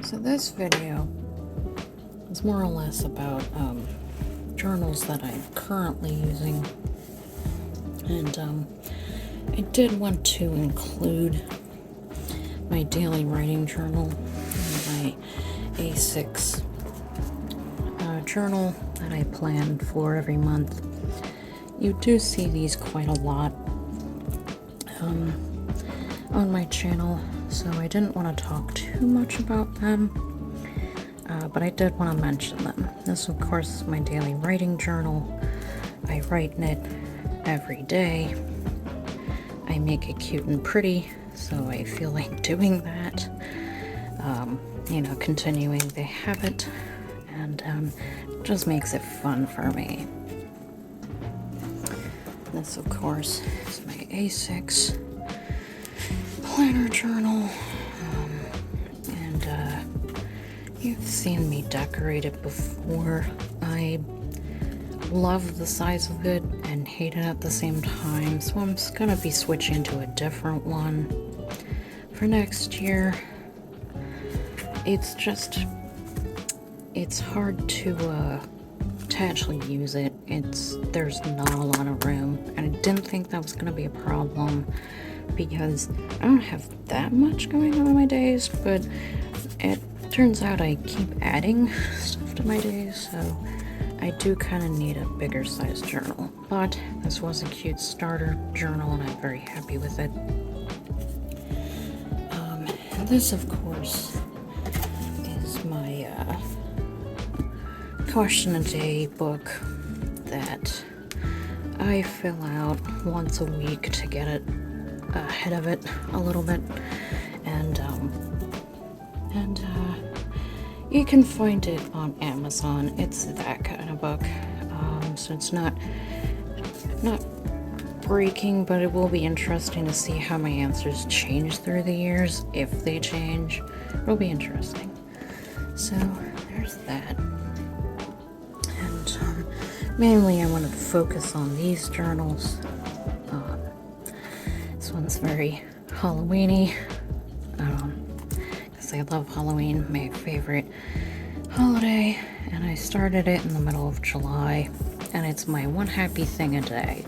So this video is more or less about journals that I'm currently using, and I did want to include my daily writing journal and my A6 journal that I plan for every month. You do see these quite a lot on my channel, so I didn't want to talk too much about them, but I did want to mention them. This, of course, is my daily writing journal. I write in it every day. I make it cute and pretty, so I feel like doing that, continuing the habit, and it just makes it fun for me. This, of course, is my A6 planner journal, and you've seen me decorate it before. I love the size of it and hate it at the same time, so I'm just gonna be switching to a different one for next year. It's hard to actually use it. There's not a lot of room, and I didn't think that was gonna be a problem because I don't have that much going on in my days, but it turns out I keep adding stuff to my days, so I do kind of need a bigger size journal. But this was a cute starter journal, and I'm very happy with it. And this, of course, is my question a day book that I fill out once a week to get it ahead of it a little bit, and you can find it on Amazon. It's that kind of book, so it's not breaking, but it will be interesting to see how my answers change through the years. If they change, it'll be interesting. So there's that, and mainly I wanted to focus on these journals. This one's very Halloween-y, because I love Halloween, my favorite holiday, and I started it in the middle of July, and it's my one happy thing a day.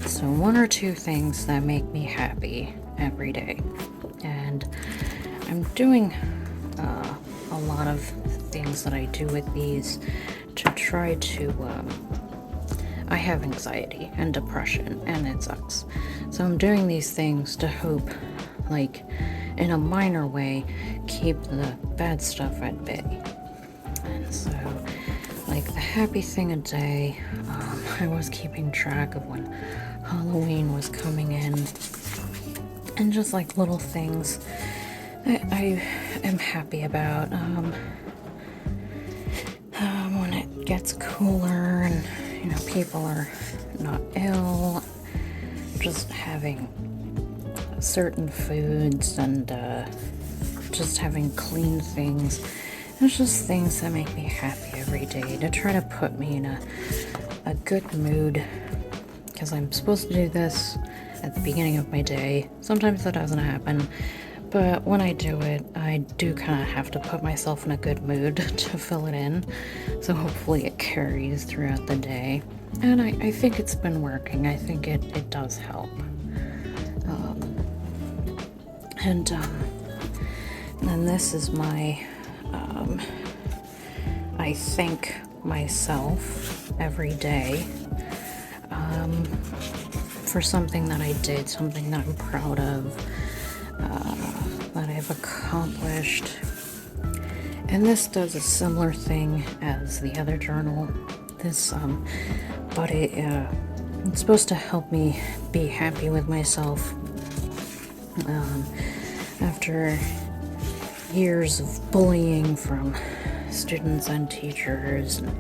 So one or two things that make me happy every day, and I'm doing a lot of things that I do with these to try to I have anxiety and depression, and it sucks. So I'm doing these things to hope, like, in a minor way, keep the bad stuff at bay. And so, like, the happy thing a day, I was keeping track of when Halloween was coming in, and just like little things that I am happy about. When it gets cooler and people are not ill, just having certain foods and just having clean things. It's just things that make me happy every day, to try to put me in a good mood, because I'm supposed to do this at the beginning of my day. Sometimes that doesn't happen, but when I do it, I do kind of have to put myself in a good mood to fill it in, so hopefully it carries throughout the day. And I think it's been working. I think it does help. And then this is my, I thank myself every day for something that I did, something that I'm proud of, that I've accomplished. And this does a similar thing as the other journal. This, but it's supposed to help me be happy with myself after years of bullying from students and teachers and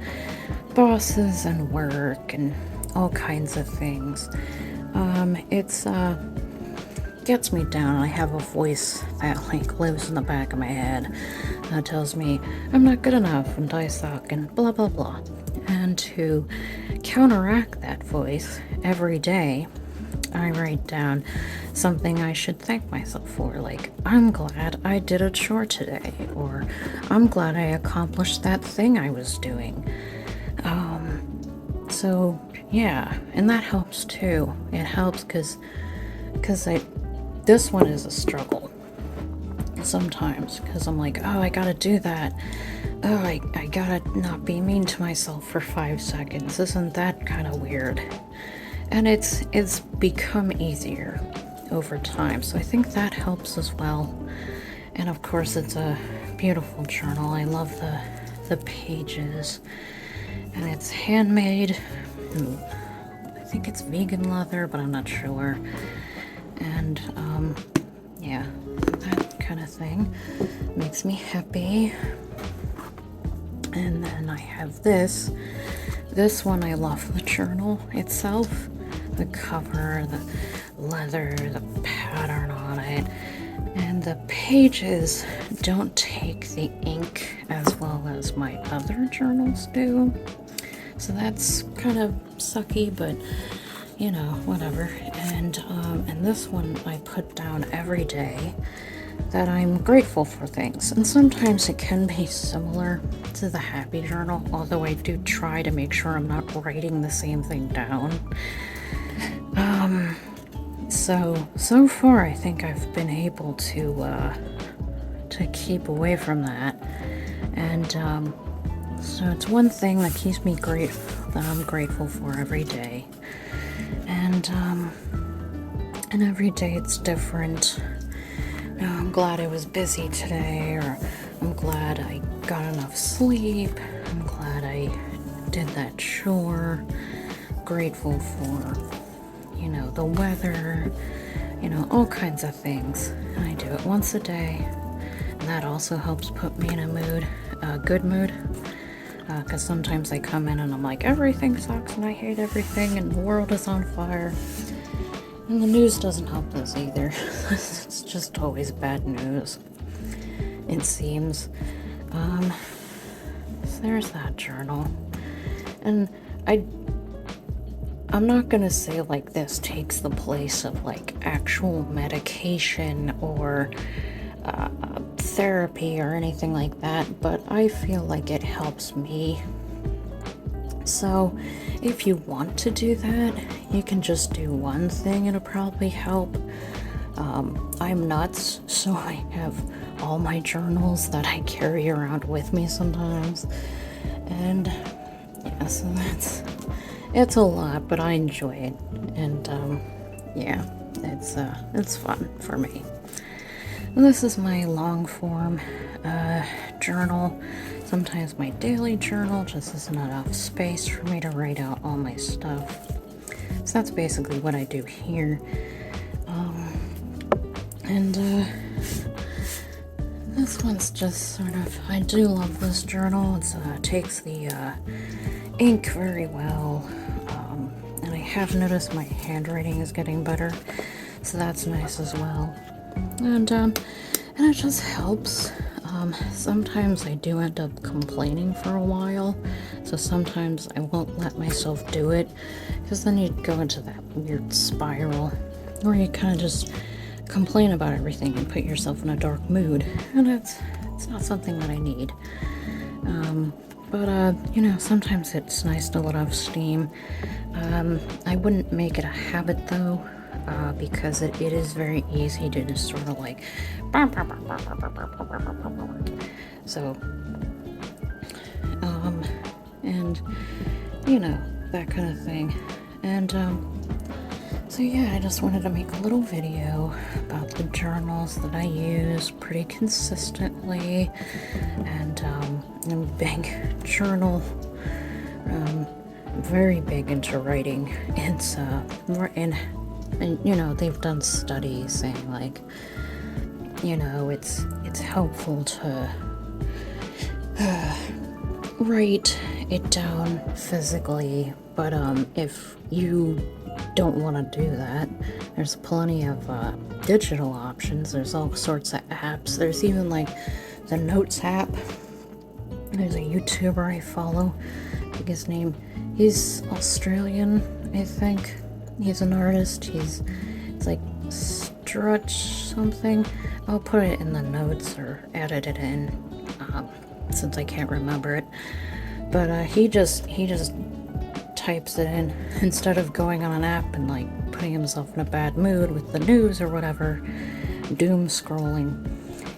bosses and work and all kinds of things. It's gets me down. I have a voice that lives in the back of my head that tells me I'm not good enough and I suck and blah blah blah. And to counteract that voice every day, I write down something I should thank myself for, like, I'm glad I did a chore today, or I'm glad I accomplished that thing I was doing. So yeah, and that helps too. It helps because this one is a struggle sometimes, because I'm like, oh, I gotta do that. Oh, I gotta not be mean to myself for 5 seconds. Isn't that kind of weird? And it's become easier over time, so I think that helps as well. And of course, it's a beautiful journal. I love the pages, and it's handmade. I think it's vegan leather, but I'm not sure. And yeah, that kind of thing makes me happy. And then I have this one. I love the journal itself, the cover, the leather, the pattern on it, and the pages don't take the ink as well as my other journals do, so that's kind of sucky, but you know, whatever. And this one I put down every day that I'm grateful for things, and sometimes it can be similar to the happy journal, although I do try to make sure I'm not writing the same thing down. So far I think I've been able to keep away from that, and so it's one thing that keeps me that I'm grateful for every day, and every day it's different. I'm glad I was busy today, or I'm glad I got enough sleep, I'm glad I did that chore, grateful for, you know, the weather, you know, all kinds of things. And I do it once a day, and that also helps put me in a mood, a good mood, because sometimes I come in and I'm like, everything sucks and I hate everything and the world is on fire. And the news doesn't help this either. It's just always bad news, it seems. So there's that journal. And I'm not gonna say like this takes the place of like actual medication or therapy or anything like that, but I feel like it helps me. So if you want to do that, you can just do one thing, it'll probably help. I'm nuts, so I have all my journals that I carry around with me sometimes, and yeah, so it's a lot, but I enjoy it, and yeah, it's fun for me. And this is my long form journal. Sometimes my daily journal just isn't enough space for me to write out all my stuff. So that's basically what I do here. And this one's just sort of, I do love this journal. It takes the ink very well. And I have noticed my handwriting is getting better, so that's nice as well. And it just helps. Sometimes I do end up complaining for a while, so sometimes I won't let myself do it, because then you go into that weird spiral where you kind of just complain about everything and put yourself in a dark mood, and it's not something that I need. But you know, sometimes it's nice to let off steam. I wouldn't make it a habit though, because it is very easy to just sort of like so and you know, that kind of thing. And so yeah, I just wanted to make a little video about the journals that I use pretty consistently, and I'm a big journal, very big into writing. It's and you know, they've done studies saying like, you know, it's helpful to write it down physically, but if you don't want to do that, there's plenty of digital options. There's all sorts of apps. There's even like the Notes app. There's a YouTuber I follow. I think his name, he's Australian, I think, He's an artist. It's like Strutch something. I'll put it in the notes or edit it in, since I can't remember it. But he just types it in instead of going on an app and like putting himself in a bad mood with the news or whatever, doom scrolling.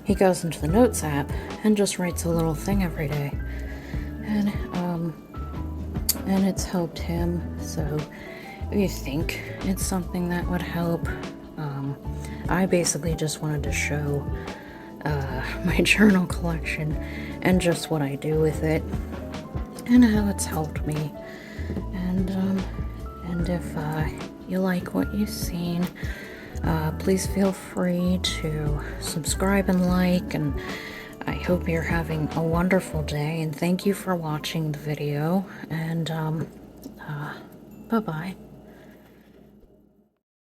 He goes into the Notes app and just writes a little thing every day, and it's helped him. So if you think it's something that would help, I basically just wanted to show my journal collection and just what I do with it and how it's helped me. And if you like what you've seen, please feel free to subscribe and like, and I hope you're having a wonderful day, and thank you for watching the video, and bye-bye.